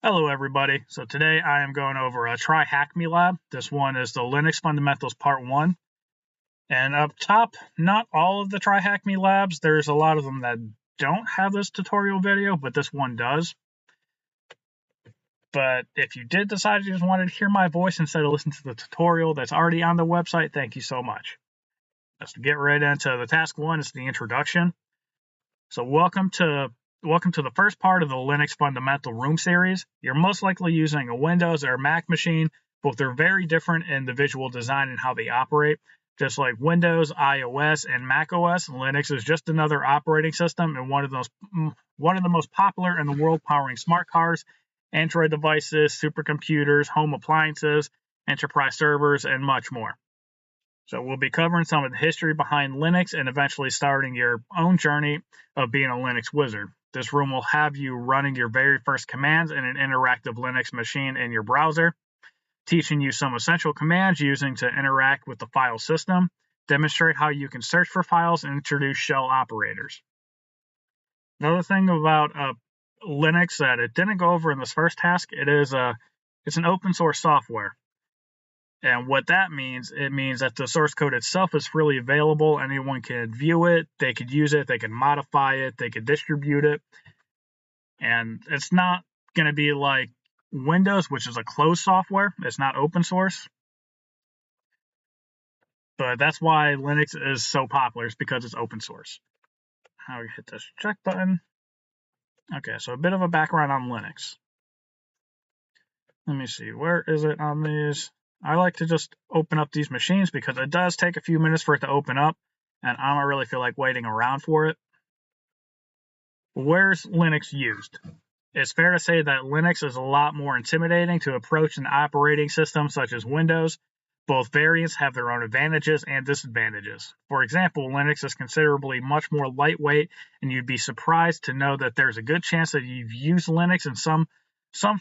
Hello everybody. So today I am going over a TryHackMe lab. This one is the Linux Fundamentals Part 1. And up top, not all of the TryHackMe labs. There's a lot of them that don't have this tutorial video, but this one does. But if you did decide you just wanted to hear my voice instead of listen to the tutorial that's already on the website, thank you so much. Let's get right into the task 1. It's the introduction. So welcome to the first part of the Linux Fundamental Room series. You're most likely using a Windows or a Mac machine, but they're very different in the visual design and how they operate. Just like Windows, iOS, and Mac OS, Linux is just another operating system and one of the most popular in the world, powering smart cars, Android devices, supercomputers, home appliances, enterprise servers, and much more. So we'll be covering some of the history behind Linux and eventually starting your own journey of being a Linux wizard. This room will have you running your very first commands in an interactive Linux machine in your browser, teaching you some essential commands using to interact with the file system, demonstrate how you can search for files, and introduce shell operators. Another thing about Linux that it didn't go over in this first task, it's an open source software. And what that means, it means that the source code itself is freely available. Anyone can view it, they could use it, they can modify it, they could distribute it. And it's not going to be like Windows, which is a closed software. It's not open source. But that's why Linux is so popular, is because it's open source. Now we hit this check button. Okay, so a bit of a background on Linux. Let me see, where is it on these? I like to just open up these machines because it does take a few minutes for it to open up, and I don't really feel like waiting around for it. Where's Linux used? It's fair to say that Linux is a lot more intimidating to approach an operating system such as Windows. Both variants have their own advantages and disadvantages. For example, Linux is considerably much more lightweight, and you'd be surprised to know that there's a good chance that you've used Linux in some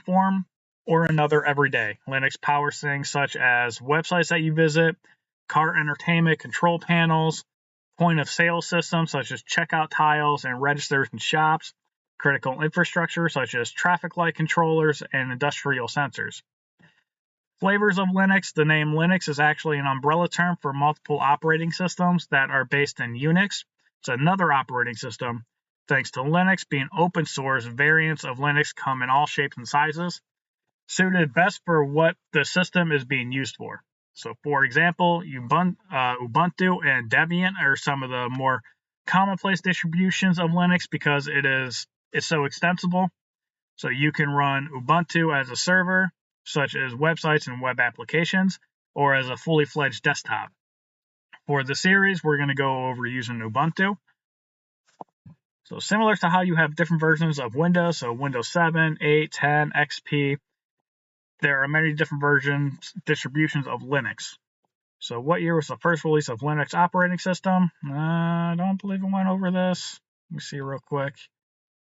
form or another every day. Linux powers things such as websites that you visit, car entertainment control panels, point of sale systems such as checkout tiles and registers in shops, critical infrastructure such as traffic light controllers and industrial sensors. Flavors of Linux. The name Linux is actually an umbrella term for multiple operating systems that are based in Unix. It's another operating system. Thanks to Linux being open source, variants of Linux come in all shapes and sizes, suited best for what the system is being used for. So, for example, Ubuntu and Debian are some of the more commonplace distributions of Linux because it's so extensible. So you can run Ubuntu as a server, such as websites and web applications, or as a fully fledged desktop. For the series, we're going to go over using Ubuntu. So similar to how you have different versions of Windows, so Windows 7, 8, 10, XP, there are many different distributions of Linux. So what year was the first release of Linux operating system? I don't believe it went over this. Let me see real quick.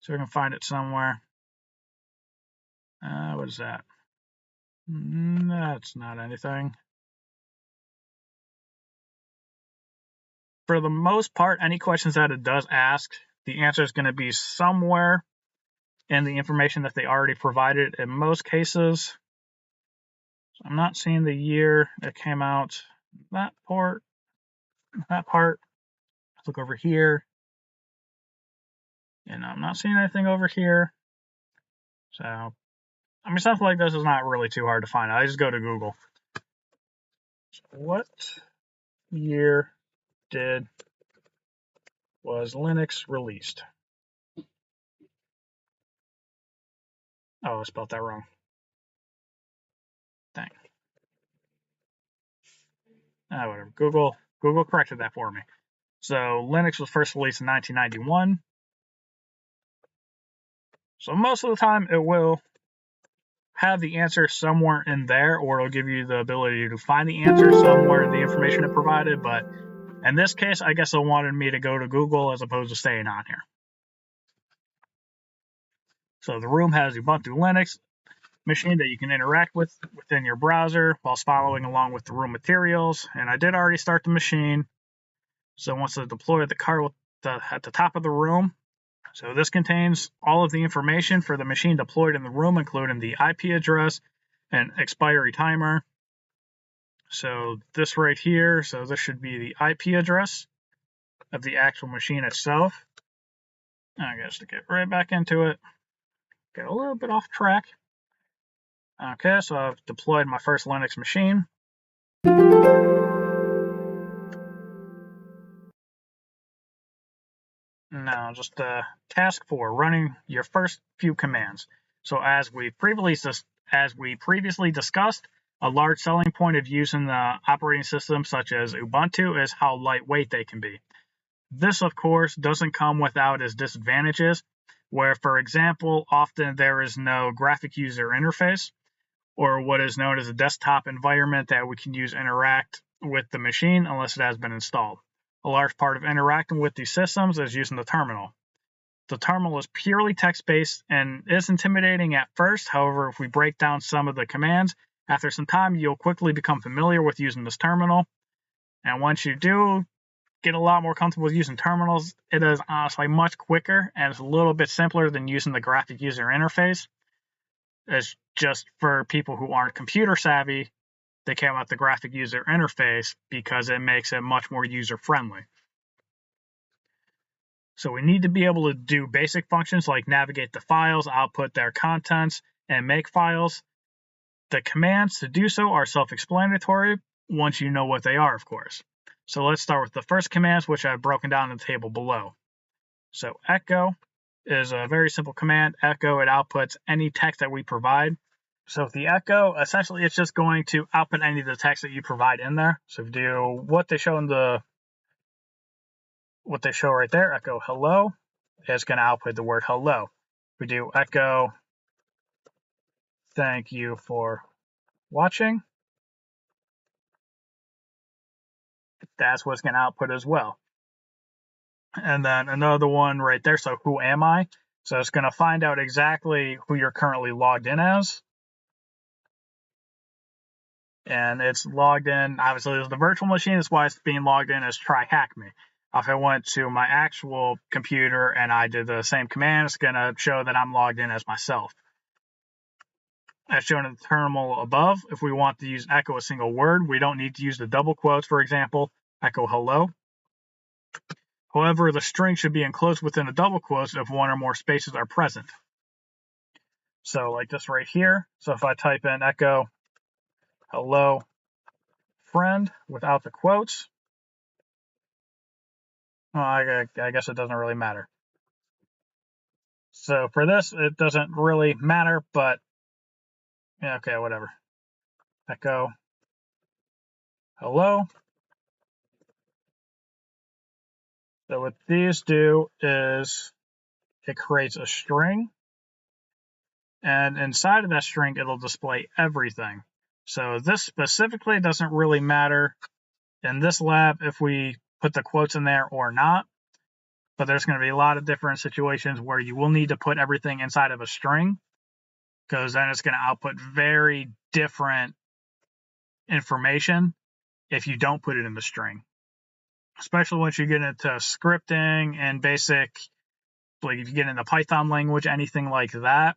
So we can find it somewhere. What is that? That's not anything. For the most part, any questions that it does ask, the answer is going to be somewhere in the information that they already provided in most cases. I'm not seeing the year it came out. That part. Let's look over here. And I'm not seeing anything over here. So, I mean, something like this is not really too hard to find. I just go to Google. So what year was Linux released? Oh, I spelled that wrong. Dang. Whatever. Google corrected that for me. So Linux was first released in 1991. So most of the time it will have the answer somewhere in there, or it'll give you the ability to find the answer somewhere in the information it provided. But in this case, I guess it wanted me to go to Google as opposed to staying on here. So the room has Ubuntu Linux machine that you can interact with within your browser whilst following along with the room materials. And I did already start the machine. So once I deploy the card at the top of the room, So this contains all of the information for the machine deployed in the room, including the IP address and expiry timer. So this right here, so this should be the IP address of the actual machine itself. I guess to get right back into it, get a little bit off track. Okay, so I've deployed my first Linux machine. Now, just task 4, running your first few commands. So as we previously discussed, a large selling point of using the operating system such as Ubuntu is how lightweight they can be. This, of course, doesn't come without its disadvantages, where, for example, often there is no graphic user interface, or what is known as a desktop environment that we can use to interact with the machine unless it has been installed. A large part of interacting with these systems is using the terminal. The terminal is purely text-based and is intimidating at first. However, if we break down some of the commands, after some time, you'll quickly become familiar with using this terminal. And once you do get a lot more comfortable with using terminals, it is honestly much quicker and it's a little bit simpler than using the graphic user interface. It's just for people who aren't computer savvy, they care about the graphic user interface because it makes it much more user-friendly. So we need to be able to do basic functions like navigate the files, output their contents, and make files. The commands to do so are self-explanatory once you know what they are, of course. So let's start with the first commands, which I've broken down in the table below. So echo is a very simple command. Echo, it outputs any text that we provide. So with the echo, essentially it's just going to output any of the text that you provide in there. So if you do what they show right there, echo hello, it's going to output the word hello. If we do echo thank you for watching, that's what's going to output as well. And then another one right there, so who am I? So it's going to find out exactly who you're currently logged in as. And it's logged in, obviously, as the virtual machine. That's why it's being logged in as TryHackMe. If I went to my actual computer and I did the same command, it's going to show that I'm logged in as myself. As shown in the terminal above, if we want to use echo a single word, we don't need to use the double quotes, for example, echo hello. However, the string should be enclosed within a double quotes if one or more spaces are present. So like this right here. So if I type in echo hello friend without the quotes, well, I guess it doesn't really matter. So for this, it doesn't really matter, but yeah, okay, whatever. Echo hello. So what these do is it creates a string, and inside of that string, it'll display everything. So this specifically doesn't really matter in this lab if we put the quotes in there or not, but there's going to be a lot of different situations where you will need to put everything inside of a string, because then it's going to output very different information if you don't put it in the string. Especially once you get into scripting and basic, like if you get into Python language, anything like that,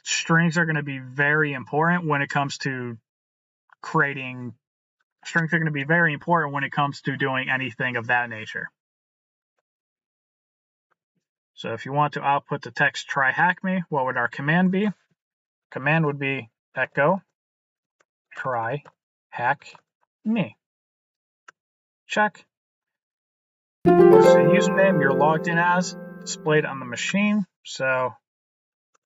strings are going to be very important when it comes to creating. Strings are going to be very important when it comes to doing anything of that nature. So if you want to output the text TryHackMe, what would our command be? Command would be echo TryHackMe. Check. What's the username you're logged in as displayed on the machine? So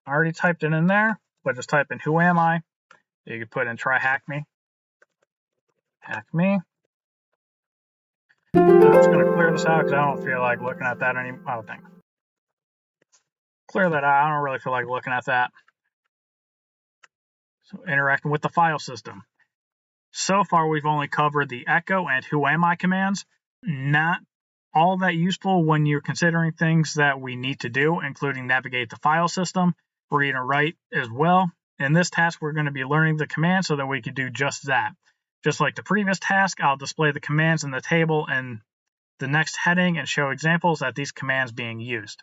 I already typed it in there, but just type in who am I. You can put in TryHackMe. Hack me. I'm just going to clear this out because I don't feel like looking at that anymore. Oh, dang. Clear that out. I don't really feel like looking at that. So interacting with the file system. So far, we've only covered the echo and who am I commands. Not all that useful when you're considering things that we need to do, including navigate the file system, read and write as well. In this task, we're going to be learning the command so that we can do just that. Just like the previous task, I'll display the commands in the table in the next heading and show examples of these commands being used.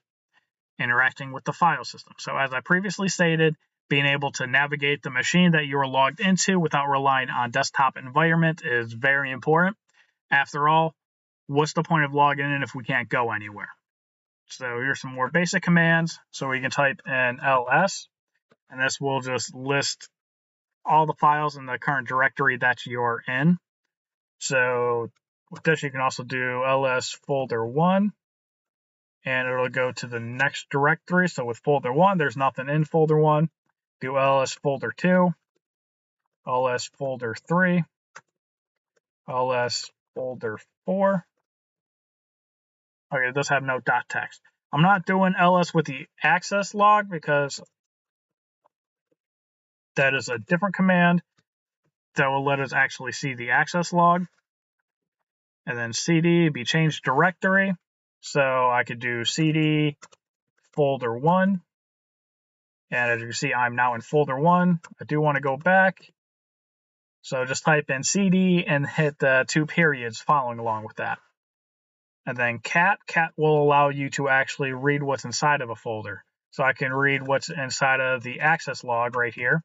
interacting with the file system. So as I previously stated, being able to navigate the machine that you are logged into without relying on desktop environment is very important. After all, what's the point of logging in if we can't go anywhere? So here's some more basic commands. So we can type in ls, and this will just list all the files in the current directory that you're in. So with this, you can also do ls folder 1, and it'll go to the next directory. So with folder 1, there's nothing in folder 1. Do ls folder 2, ls folder 3, ls folder 4. Okay, it does have no .text. I'm not doing ls with the access log because that is a different command that will let us actually see the access log. And then cd be change directory. So I could do cd folder 1. And as you can see, I'm now in folder 1. I do want to go back. So just type in cd and hit the 2 periods following along with that. And then cat will allow you to actually read what's inside of a folder. So I can read what's inside of the access log right here.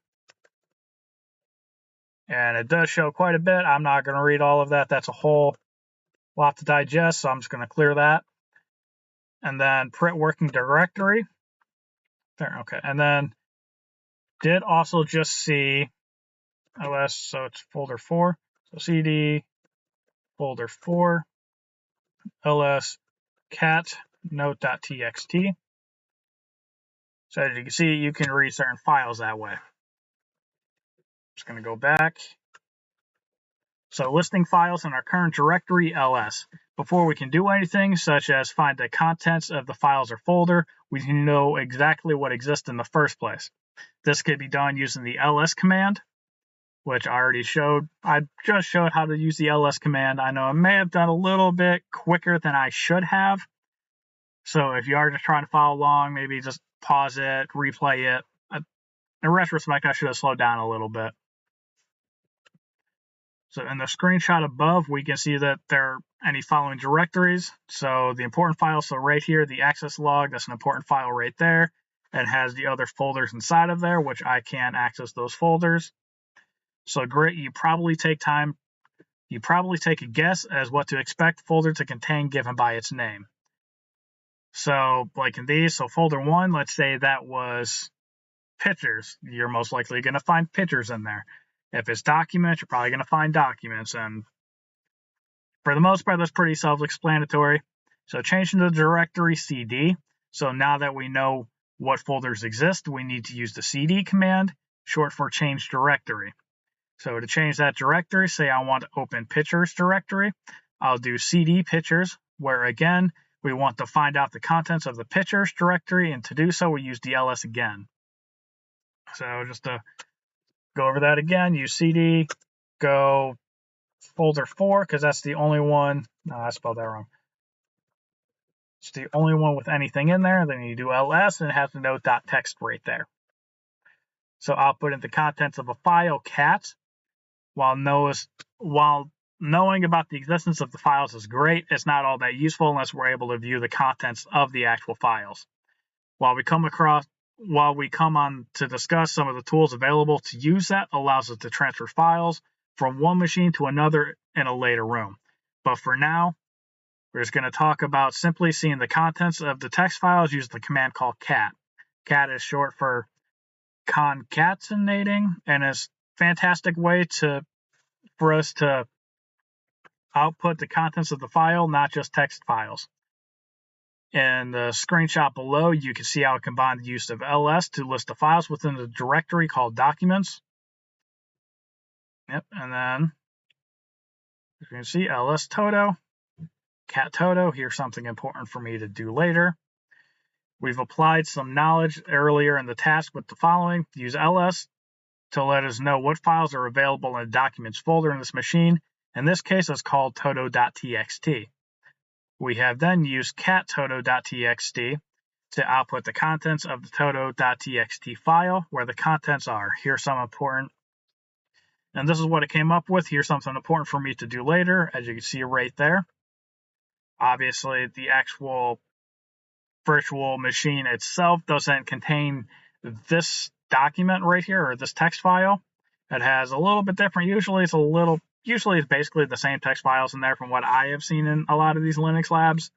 And it does show quite a bit. I'm not going to read all of that. That's a whole lot to digest, so I'm just going to clear that. And then print working directory. There, okay. And then did also just see OS, so it's folder 4. So cd folder 4 ls cat note.txt. So as you can see, you can read certain files that way. Just going to go back. So listing files in our current directory ls. Before we can do anything, such as find the contents of the files or folder, we need to know exactly what exists in the first place. This could be done using the ls command, which I already showed. I just showed how to use the ls command. I know I may have done a little bit quicker than I should have. So if you are just trying to follow along, maybe just pause it, replay it. In retrospect, I should have slowed down a little bit. So in the screenshot above, we can see that there are any following directories. So the important files, so right here, the access log, that's an important file right there. And has the other folders inside of there, which I can access those folders. So great, you probably take a guess as what to expect the folder to contain given by its name. So like in these, so folder 1, let's say that was pictures. You're most likely going to find pictures in there. If it's documents, you're probably going to find documents. And for the most part, that's pretty self-explanatory. So changing the directory cd. So now that we know what folders exist, we need to use the cd command, short for change directory. So to change that directory, say I want to open pictures directory, I'll do cd pictures, where again, we want to find out the contents of the pictures directory, and to do so, we use the ls again. So just to go over that again, use cd, go folder 4, because that's the only one. No, I spelled that wrong. It's the only one with anything in there. Then you do ls, and it has the note.txt right there. So I'll put in the contents of a file cat. While knowing about the existence of the files is great, it's not all that useful unless we're able to view the contents of the actual files. While we come on to discuss some of the tools available to use that, allows us to transfer files from one machine to another in a later room. But for now, we're just going to talk about simply seeing the contents of the text files using the command called cat. Cat is short for concatenating, and is a fantastic way for us to output the contents of the file, not just text files. In the screenshot below, you can see how it combined the use of ls to list the files within the directory called documents. Yep, and then you can see ls toto, cat toto. Here's something important for me to do later. We've applied some knowledge earlier in the task with the following. Use ls to let us know what files are available in the documents folder in this machine. In this case, it's called toto.txt. We have then used cat toto.txt to output the contents of the toto.txt file, where the contents are. Here's some important, and this is what it came up with. Here's something important for me to do later, as you can see right there. Obviously, the actual virtual machine itself doesn't contain this document right here, or this text file. It has a little bit different. Usually it's basically the same text files in there from what I have seen in a lot of these Linux labs.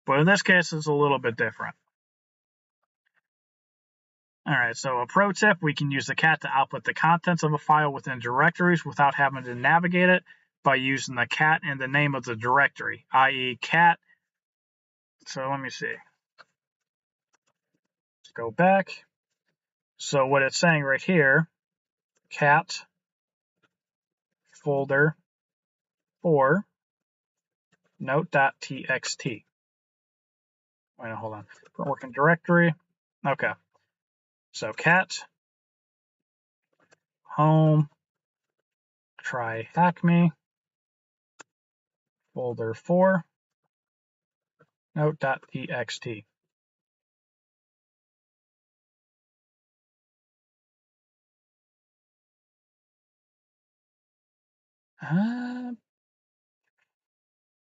But in this case, it's a little bit different. All right, so a pro tip, we can use the cat to output the contents of a file within directories without having to navigate it by using the cat and the name of the directory, i.e. cat. So let me see. Let's go back. So what it's saying right here, cat folder for note.txt. Wait, hold on. Working directory. Okay. So cat home TryHackMe folder for note.txt.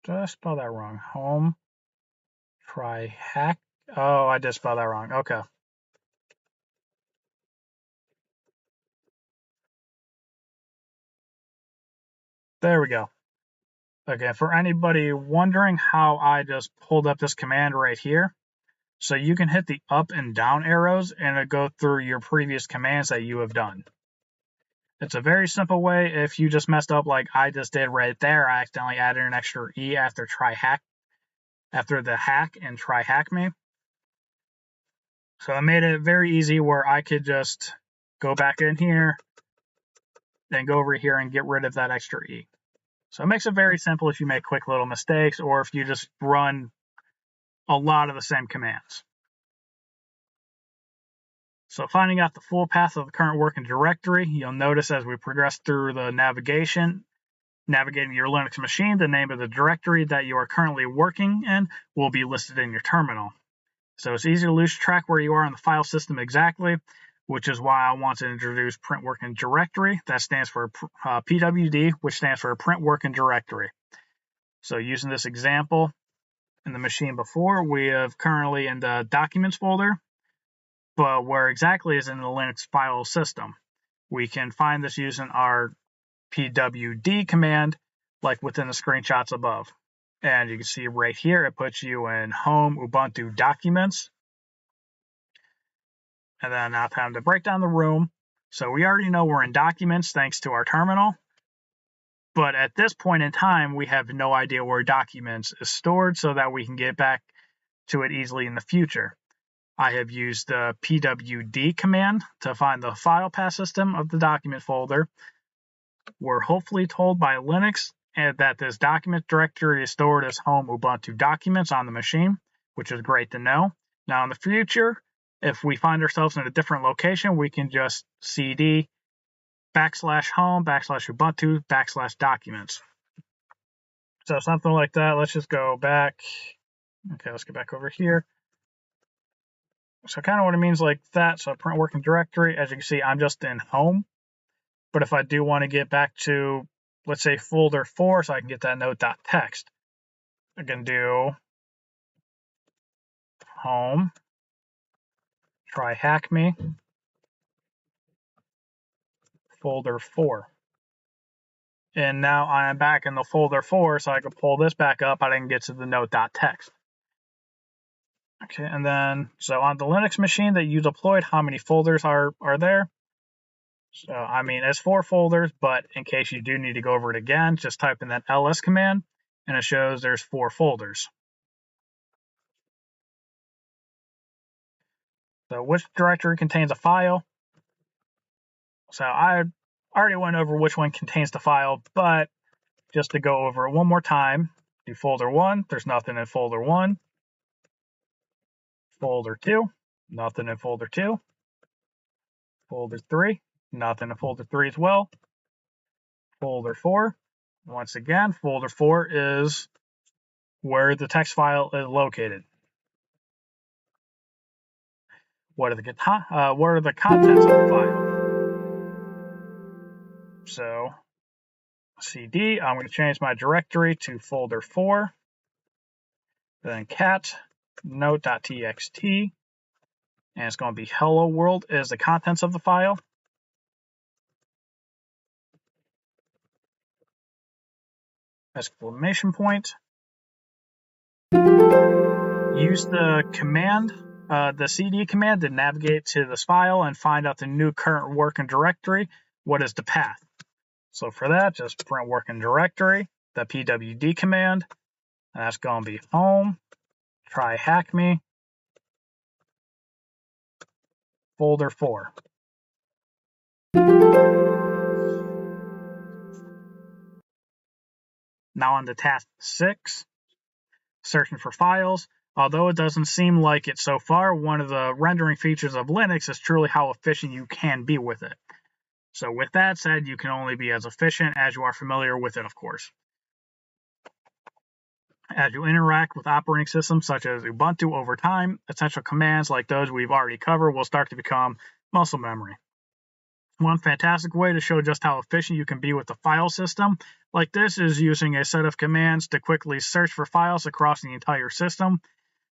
Did I spell that wrong? Home TryHack. Oh, I did spell that wrong. Okay. There we go. Okay, for anybody wondering how I just pulled up this command right here, so you can hit the up and down arrows and it'll go through your previous commands that you have done. It's a very simple way. If you just messed up like I just did right there, I accidentally added an extra E after the hack and TryHackMe. So I made it very easy where I could just go back in here, then go over here and get rid of that extra E. So it makes it very simple if you make quick little mistakes or if you just run a lot of the same commands. So finding out the full path of the current working directory, you'll notice as we progress through the navigating your Linux machine, the name of the directory that you are currently working in will be listed in your terminal. So it's easy to lose track where you are in the file system exactly, which is why I want to introduce print working directory. That stands for PWD, which stands for print working directory. So using this example in the machine before, we have currently in the documents folder, but where exactly is in the Linux file system. We can find this using our pwd command, like within the screenshots above. And you can see right here, it puts you in home Ubuntu documents. And then now time to break down the room. So we already know we're in documents thanks to our terminal. But at this point in time, we have no idea where documents is stored so that we can get back to it easily in the future. I have used the pwd command to find the file path system of the document folder. We're hopefully told by Linux that this document directory is stored as home Ubuntu documents on the machine, which is great to know. Now in the future, if we find ourselves in a different location, we can just cd /home /Ubuntu /documents. So something like that. Let's just go back. Okay, let's get back over here. So kind of what it means like that. So print working directory, as you can see, I'm just in home. But if I do want to get back to, let's say, folder 4, so I can get that note.txt, I can do home, TryHackMe, folder 4. And now I am back in the folder 4, so I can pull this back up and I can get to the note.txt. Okay, and then, so on the Linux machine that you deployed, how many folders are there? So, I mean, it's 4 folders, but in case you do need to go over it again, just type in that ls command, and it shows there's 4 folders. So which directory contains a file? So I already went over which one contains the file, but just to go over it one more time, do folder 1, there's nothing in folder 1. Folder 2, nothing in folder 2. Folder 3, nothing in folder 3 as well. Folder 4, once again, folder 4 is where the text file is located. What are the contents of the file? So cd, I'm going to change my directory to folder 4, then cat note.txt, and it's going to be hello world is the contents of the file. Exclamation point. Use the command, the cd command, to navigate to this file and find out the new current working directory. What is the path? So for that, just print working directory, the pwd command, and that's going to be home, TryHackMe, folder 4. Now on to task 6, searching for files. Although it doesn't seem like it so far, one of the rendering features of Linux is truly how efficient you can be with it. So with that said, you can only be as efficient as you are familiar with it, of course. As you interact with operating systems such as Ubuntu over time, essential commands like those we've already covered will start to become muscle memory. One fantastic way to show just how efficient you can be with the file system like this is using a set of commands to quickly search for files across the entire system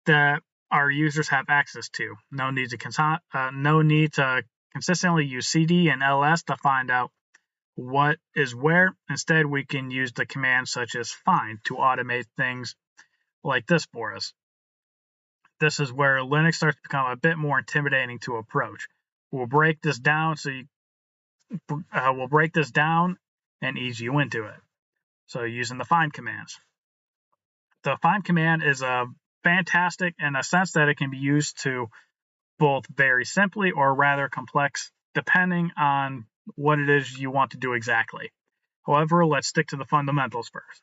that our users have access to. No need to consistently use cd and ls to find out what is where. Instead, we can use the commands such as find to automate things like this for us. This is where Linux starts to become a bit more intimidating to approach. We'll break this down and ease you into it. So using the find commands. The find command is fantastic in a sense that it can be used to both very simply or rather complex depending on what it is you want to do exactly. However, let's stick to the fundamentals first.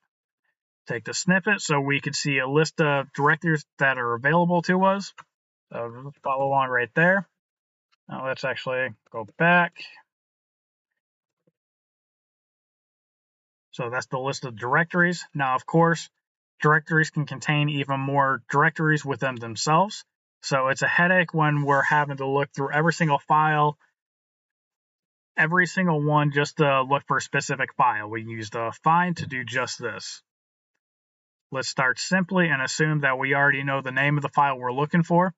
Take the snippet so we can see a list of directories that are available to us. So just follow along right there. Now let's actually go back. So that's the list of directories. Now, of course, directories can contain even more directories within themselves. So it's a headache when we're having to look through every single file, every single one, just to look for a specific file. We use the find to do just this. Let's start simply and assume that we already know the name of the file we're looking for,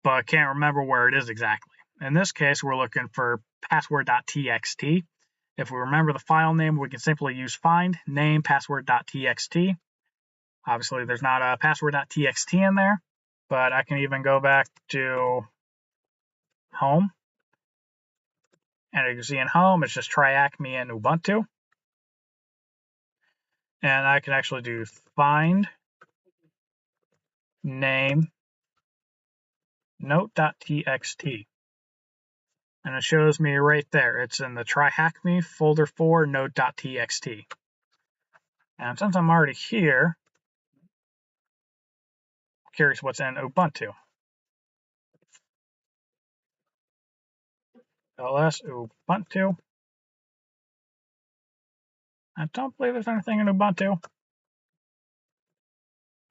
but can't remember where it is exactly. In this case, we're looking for password.txt. If we remember the file name, we can simply use find name password.txt. Obviously, there's not a password.txt in there, but I can even go back to home. And you can see in home, it's just TryHackMe and Ubuntu. And I can actually do find name note.txt. And it shows me right there. It's in the TryHackMe folder 4 note.txt. And since I'm already here, I'm curious what's in Ubuntu. ls Ubuntu. I don't believe there's anything in Ubuntu.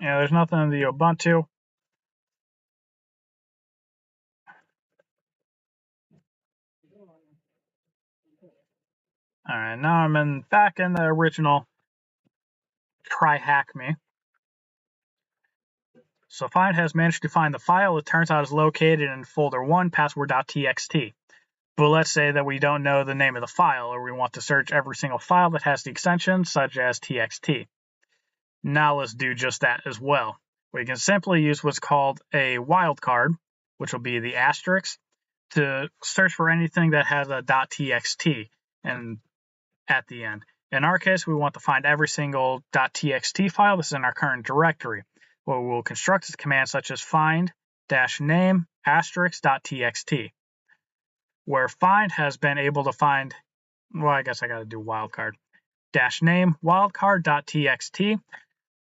Yeah, there's nothing in the Ubuntu. All right, now I'm back in the original TryHackMe. So find has managed to find the file. It turns out it's located in folder 1 password.txt. But let's say that we don't know the name of the file, or we want to search every single file that has the extension, such as txt. Now let's do just that as well. We can simply use what's called a wildcard, which will be the asterisk, to search for anything that has a .txt and at the end. In our case, we want to find every single .txt file that's in our current directory. Well, we'll construct a command such as find-name *.txt, where find has been able to find, well, I guess I got to do wildcard, -name wildcard.txt,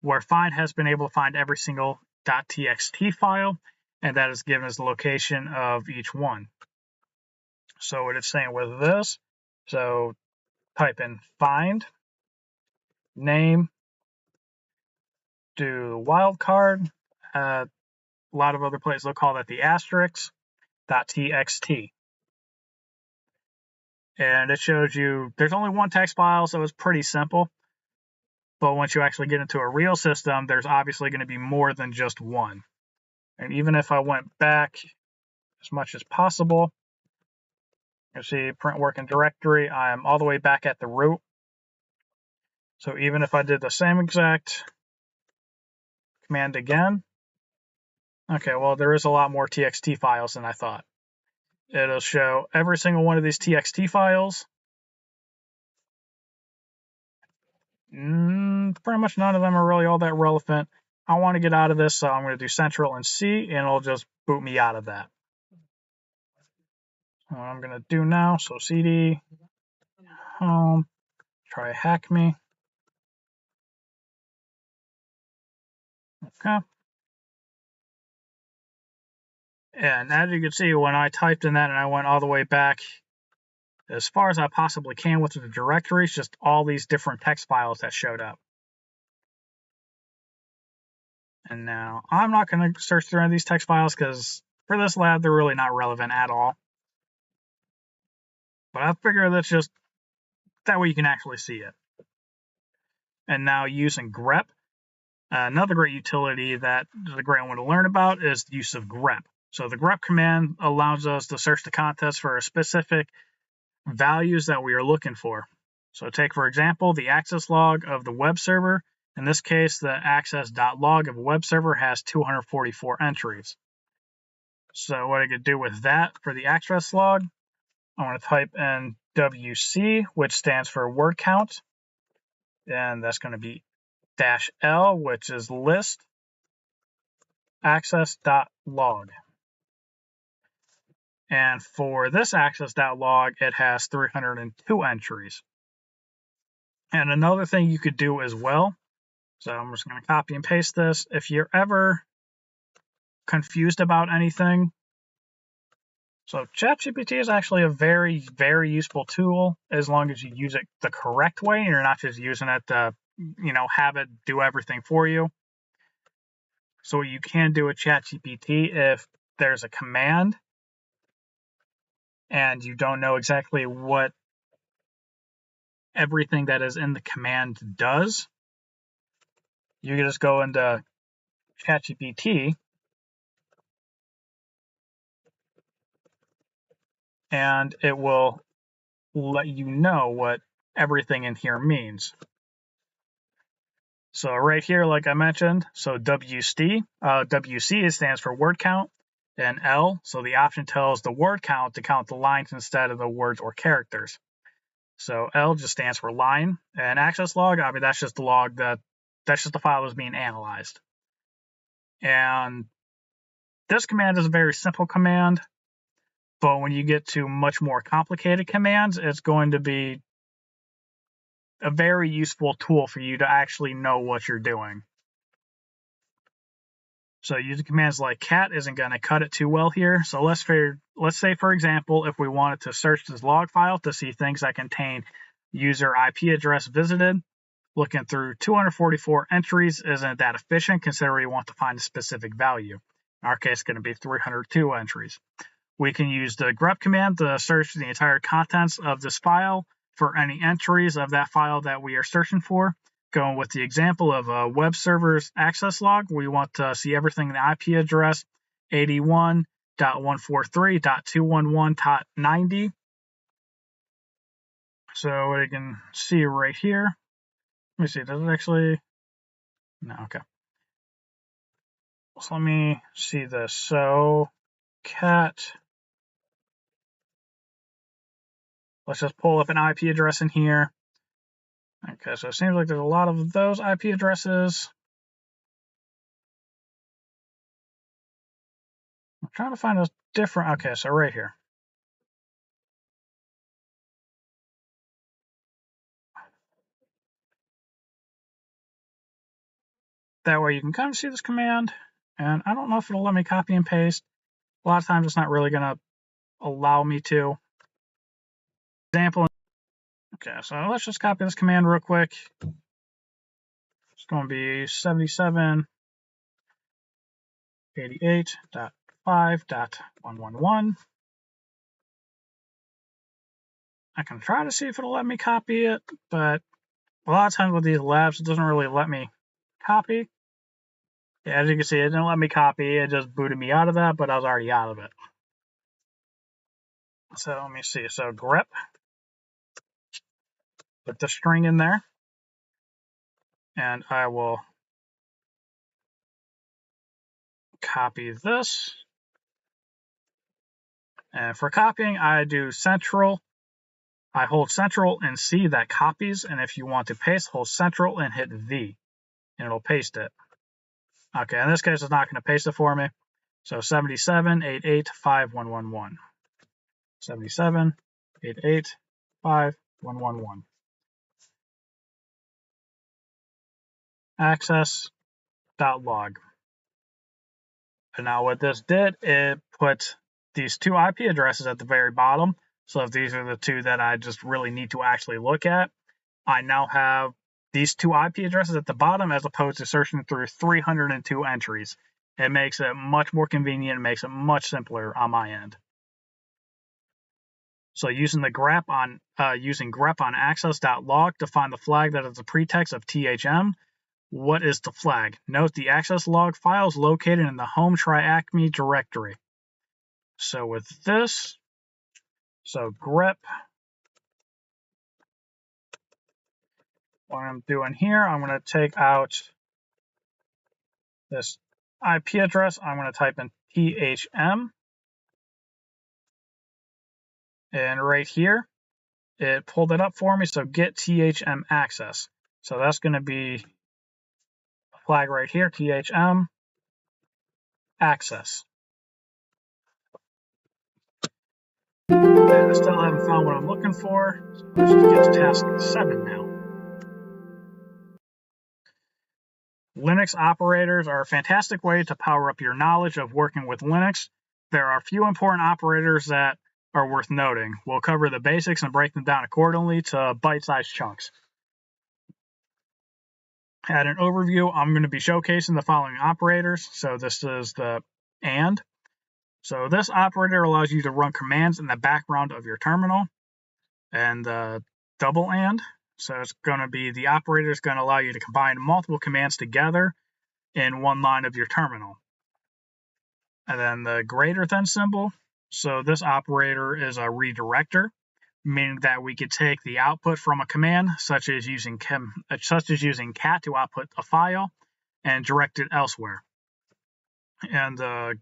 where find has been able to find every single .txt file, and that is given as the location of each one. So what it's saying with this, so type in find name, do wildcard. A lot of other places they'll call that the asterisk .txt. And it shows you there's only one text file, so it's pretty simple. But once you actually get into a real system, there's obviously going to be more than just one. And even if I went back as much as possible, you see print working directory, I'm all the way back at the root. So even if I did the same exact command again, okay, well, there is a lot more txt files than I thought. It'll show every single one of these txt files. Pretty much none of them are really all that relevant. I want to get out of this, so I'm going to do Central and C, and it'll just boot me out of that. What I'm going to do now, so CD, home, TryHackMe. Okay. And as you can see, when I typed in that and I went all the way back as far as I possibly can with the directories, just all these different text files that showed up. And now I'm not going to search through any of these text files because for this lab, they're really not relevant at all. But I figure that's just that way you can actually see it. And now using grep, another great utility that is a great one to learn about is the use of grep. So the grep command allows us to search the contents for specific values that we are looking for. So take, for example, the access log of the web server. In this case, the access.log of a web server has 244 entries. So what I could do with that for the access log, I want to type in WC, which stands for word count. And that's going to be -L, which is list access.log. And for this access.log, it has 302 entries. And another thing you could do as well, so I'm just going to copy and paste this. If you're ever confused about anything, so ChatGPT is actually a very, very useful tool as long as you use it the correct way and you're not just using it to, have it do everything for you. So what you can do with ChatGPT, if there's a command and you don't know exactly what everything that is in the command does, you can just go into ChatGPT and it will let you know what everything in here means. So right here, like I mentioned, so WC stands for word count, and L, so the option tells the word count to count the lines instead of the words or characters. So L just stands for line, and access log, I mean, that's just the log that's just the file that's being analyzed. And this command is a very simple command, but when you get to much more complicated commands, it's going to be a very useful tool for you to actually know what you're doing. So using commands like cat isn't going to cut it too well here. So let's say, for example, if we wanted to search this log file to see things that contain user IP address visited, looking through 244 entries isn't that efficient considering we want to find a specific value. In our case, it's going to be 302 entries. We can use the grep command to search the entire contents of this file for any entries of that file that we are searching for. Going with the example of a web server's access log, we want to see everything in the IP address 81.143.211.90. So what you can see right here, let me see, does it actually? No, okay. So let me see this. So cat, let's just pull up an IP address in here. Okay, so it seems like there's a lot of those IP addresses. I'm trying to find a different, okay, so right here. That way you can kind of see this command, and I don't know if it'll let me copy and paste. A lot of times it's not really going to allow me to. Example, okay, so let's just copy this command real quick. It's going to be 77.88.5.111. I can try to see if it'll let me copy it, but a lot of times with these labs, it doesn't really let me copy. As you can see, it didn't let me copy. It just booted me out of that, but I was already out of it. So let me see. So grep, put the string in there, and I will copy this. And for copying, I do central. I hold central and C, that copies. And if you want to paste, hold central and hit V, and it'll paste it. Okay, in this case, it's not going to paste it for me. So 77.88.5.1.1.1. 77.88.5.1.1.1. Access.log. And now what this did, it put these two IP addresses at the very bottom. So if these are the two that I just really need to actually look at, I now have these two IP addresses at the bottom as opposed to searching through 302 entries. It makes it much more convenient. It makes it much simpler on my end. So using grep on access.log to find the flag that is the pretext of THM. What is the flag? Note the access log file is located in the home TryHackMe directory. So with this, so grep, what I'm doing here, I'm going to take out this IP address. I'm going to type in THM. And right here, it pulled it up for me. So get THM access. So that's going to be a flag right here, THM access. And I still haven't found what I'm looking for. So let's just get to task 7 now. Linux operators are a fantastic way to power up your knowledge of working with Linux. There are a few important operators that are worth noting. We'll cover the basics and break them down accordingly to bite-sized chunks. At an overview, I'm going to be showcasing the following operators. So this is the AND. So this operator allows you to run commands in the background of your terminal. And the double AND. So it's going to be the operator is going to allow you to combine multiple commands together in one line of your terminal. And then the greater than symbol. So this operator is a redirector, meaning that we could take the output from a command, such as using cat to output a file, and direct it elsewhere. And the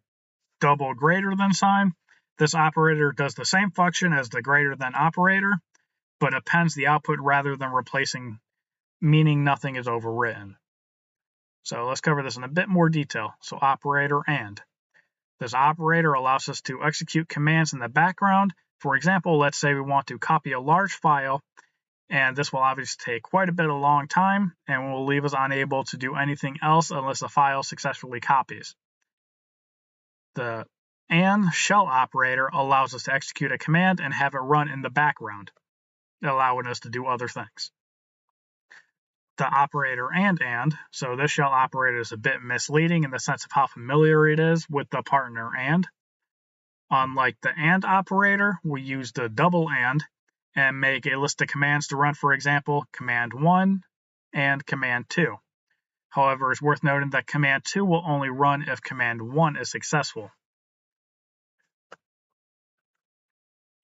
double greater than sign. This operator does the same function as the greater than operator, but appends the output rather than replacing, meaning nothing is overwritten. So let's cover this in a bit more detail. So operator AND. This operator allows us to execute commands in the background. For example, let's say we want to copy a large file, and this will obviously take quite a bit of long time and will leave us unable to do anything else unless the file successfully copies. The AND shell operator allows us to execute a command and have it run in the background, allowing us to do other things. The operator AND. So this shell operator is a bit misleading in the sense of how familiar it is with the partner AND. Unlike the AND operator, we use the double AND and make a list of commands to run, for example, command 1 and command 2. However, it's worth noting that command 2 will only run if command 1 is successful.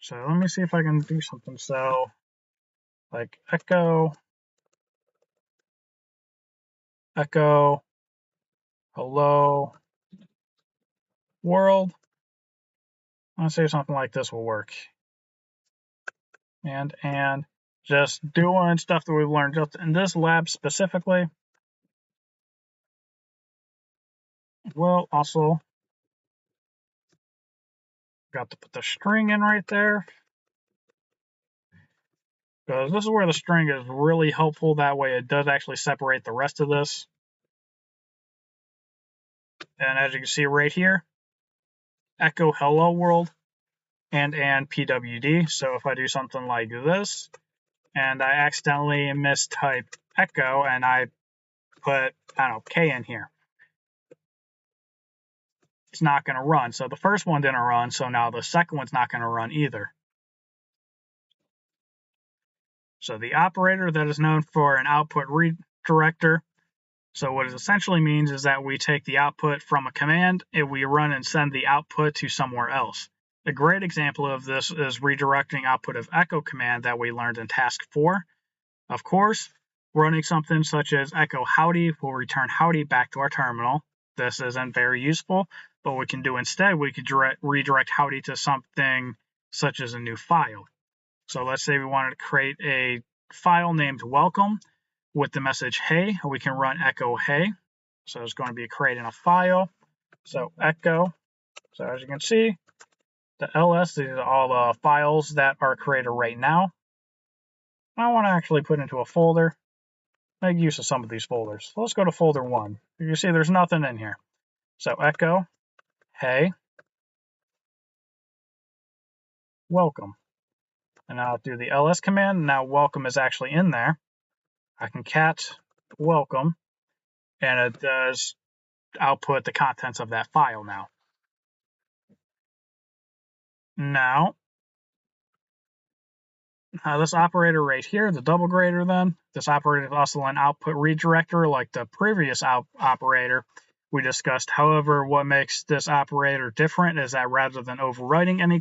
So let me see if I can do something. So like echo, hello, world. Let's say something like this will work. And just doing stuff that we've learned just in this lab specifically. We'll also got to put the string in right there, because this is where the string is really helpful. That way it does actually separate the rest of this. And as you can see right here, echo hello world and pwd. So if I do something like this and I accidentally mistype echo and I put, I don't know, K in here, it's not going to run. So the first one didn't run, so now the second one's not going to run either. So the operator that is known for an output redirector So what it essentially means is that we take the output from a command and we run and send the output to somewhere else. A great example of this is redirecting output of echo command that we learned in task 4. Of course, running something such as echo howdy will return howdy back to our terminal. This isn't very useful, but what we can do instead, we could redirect howdy to something such as a new file. So let's say we wanted to create a file named welcome with the message hey. We can run echo hey. So it's going to be creating a file. So echo. So as you can see, the ls, these are all the files that are created right now. I want to actually put into a folder, make use of some of these folders. So let's go to folder 1. You can see there's nothing in here. So echo hey welcome. And now I'll do the ls command. Now welcome is actually in there. I can cat welcome, and it does output the contents of that file now. Now, this operator right here, the double grader then, this operator is also an output redirector like the previous operator we discussed. However, what makes this operator different is that rather than overwriting any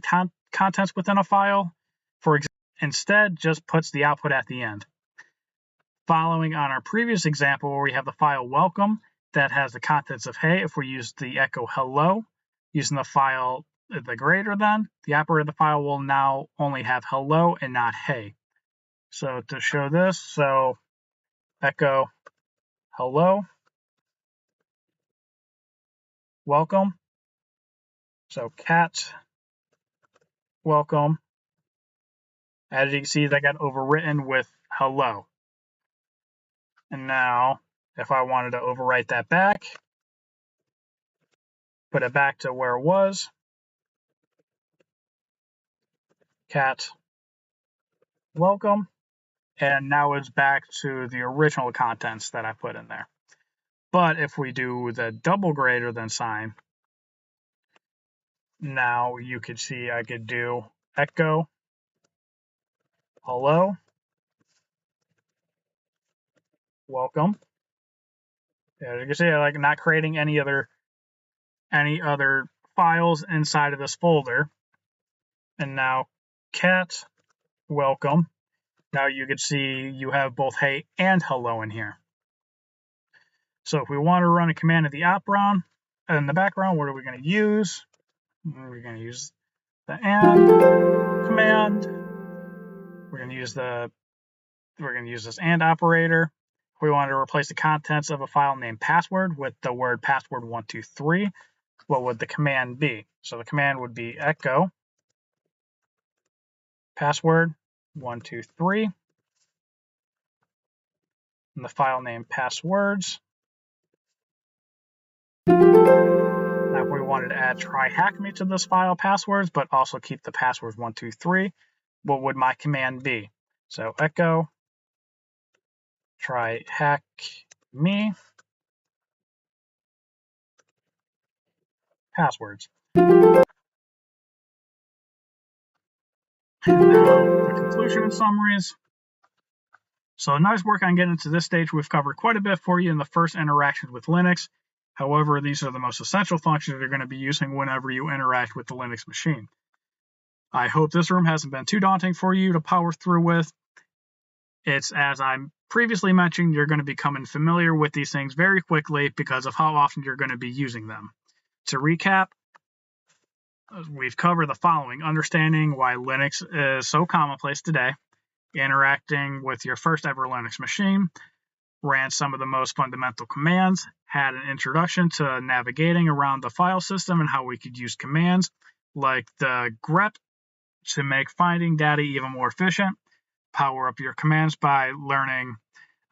contents within a file, for example, instead just puts the output at the end. Following on our previous example where we have the file welcome that has the contents of hey, if we use the echo hello using the file the greater than, the operator of the file will now only have hello and not hey. So to show this, so echo hello welcome. So cat welcome. As you can see, that got overwritten with hello. And now if I wanted to overwrite that back, put it back to where it was, cat welcome, and now it's back to the original contents that I put in there. But if we do the double greater than sign, now you could see I could do echo hello welcome. As you can see, I like not creating any other files inside of this folder. And now cat welcome. Now you can see you have both hey and hello in here. So if we want to run a command in the background, what are we going to use? We're going to use the and command. We're going to use this and operator. If we want to replace the contents of a file named password with the word password123, what would the command be? So the command would be echo password123 and the file name passwords. Now if we wanted to add TryHackMe to this file passwords, but also keep the password123, what would my command be? So echo TryHackMe passwords. Now the conclusion and summaries. So nice work on getting to this stage. We've covered quite a bit for you in the first interactions with Linux. However, these are the most essential functions you're going to be using whenever you interact with the Linux machine. I hope this room hasn't been too daunting for you to power through with. It's, as I previously mentioned, you're going to be becoming familiar with these things very quickly because of how often you're going to be using them. To recap, we've covered the following: understanding why Linux is so commonplace today, interacting with your first ever Linux machine, ran some of the most fundamental commands, had an introduction to navigating around the file system and how we could use commands like the grep to make finding data even more efficient, power up your commands by learning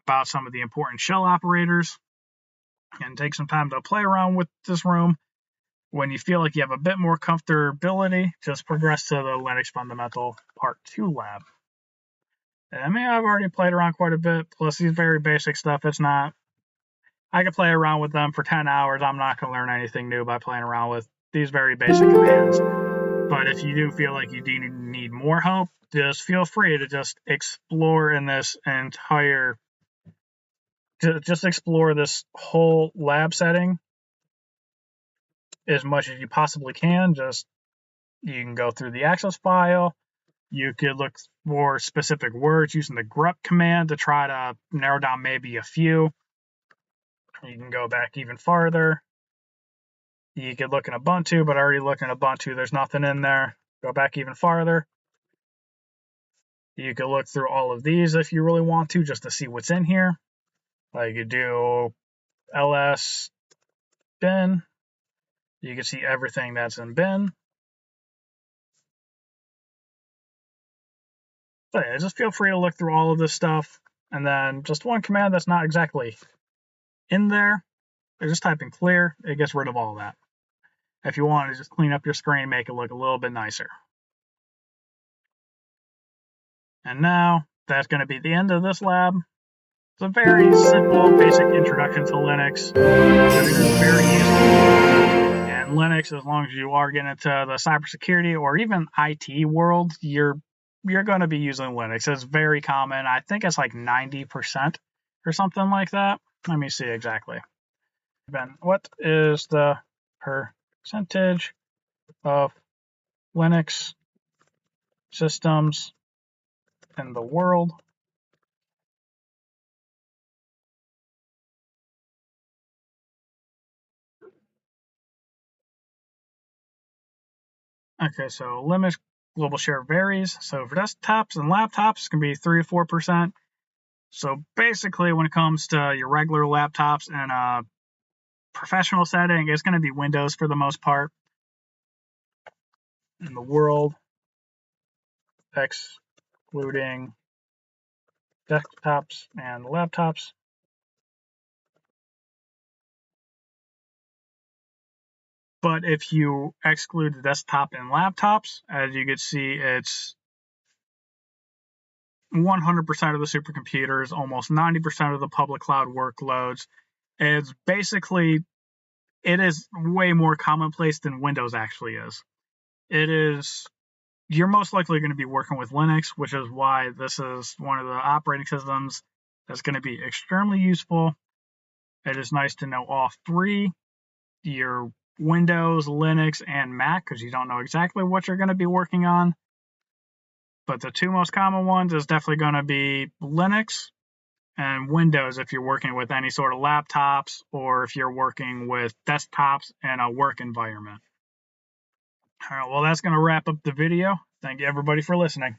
about some of the important shell operators, and take some time to play around with this room. When you feel like you have a bit more comfortability, just progress to the Linux Fundamental Part 2 lab. And I mean, I've already played around quite a bit, plus these very basic stuff, I could play around with them for 10 hours. I'm not going to learn anything new by playing around with these very basic commands. But if you do feel like you do need more help, just feel free to just explore in this entire to just explore this whole lab setting as much as you possibly can. You can go through the access file. You could look for specific words using the grep command to try to narrow down maybe a few. You can go back even farther. You could look in Ubuntu, but I already looked in Ubuntu. There's nothing in there. Go back even farther. You could look through all of these if you really want to, just to see what's in here. Like you do ls bin. You can see everything that's in bin. So yeah, just feel free to look through all of this stuff. And then just one command that's not exactly in there, just type in clear. It gets rid of all of that. If you want to just clean up your screen, make it look a little bit nicer. And now that's going to be the end of this lab. It's a very simple, basic introduction to Linux. It is very useful. And Linux, as long as you are getting into the cybersecurity or even IT world, you're going to be using Linux. It's very common. I think it's like 90% or something like that. Let me see exactly. Ben, what is the percentage of Linux systems in the world? Okay, so Linux global share varies. So for desktops and laptops, it can be 3 to 4%. So basically, when it comes to your regular laptops and a professional setting, it's going to be Windows for the most part. In the world, excluding desktops and laptops. But if you exclude the desktop and laptops, as you can see, it's 100% of the supercomputers, almost 90% of the public cloud workloads. It's basically, it is way more commonplace than Windows actually is. You're most likely going to be working with Linux, which is why this is one of the operating systems that's going to be extremely useful. It is nice to know all three, your Windows, Linux, and Mac, because you don't know exactly what you're going to be working on. But the two most common ones is definitely going to be Linux and Windows if you're working with any sort of laptops or if you're working with desktops in a work environment. All right, well, that's going to wrap up the video. Thank you, everybody, for listening.